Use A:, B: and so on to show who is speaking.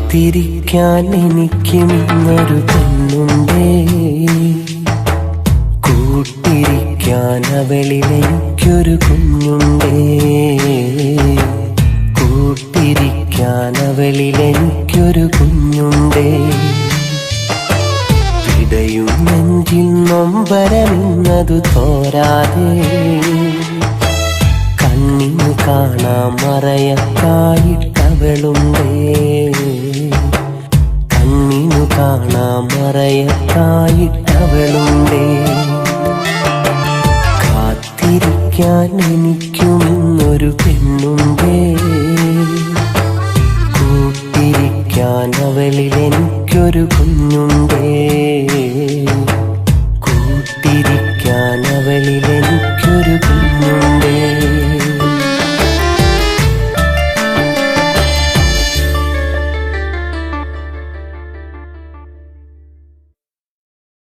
A: കാത്തിരിക്കാൻ എനിക്കും ഇന്നൊരു പെണ്ണുണ്ടേ, കൂട്ടിരിക്കാൻ അവളിലെനിക്കൊരു കുഞ്ഞുണ്ടേ, കൂട്ടിരിക്കാൻ അവളിലെനിക്കൊരു കുഞ്ഞുണ്ടേ. ഇടയും നെഞ്ചിൽ നൊമ്പരമിന്നതു തോരാതെ, കണ്ണിന് കാണാൻ മറയക്കായിട്ടവളുണ്ടേ, കണ്ണിനു കാണാൻ മറയക്കായിട്ടവളുണ്ടേ. കാത്തിരിക്കാൻ എനിക്കും ഇന്നൊരു പെണ്ണുണ്ടേ, കൂട്ടിരിക്കാൻ അവളിലെനിക്കൊരു കുഞ്ഞുണ്ടേ.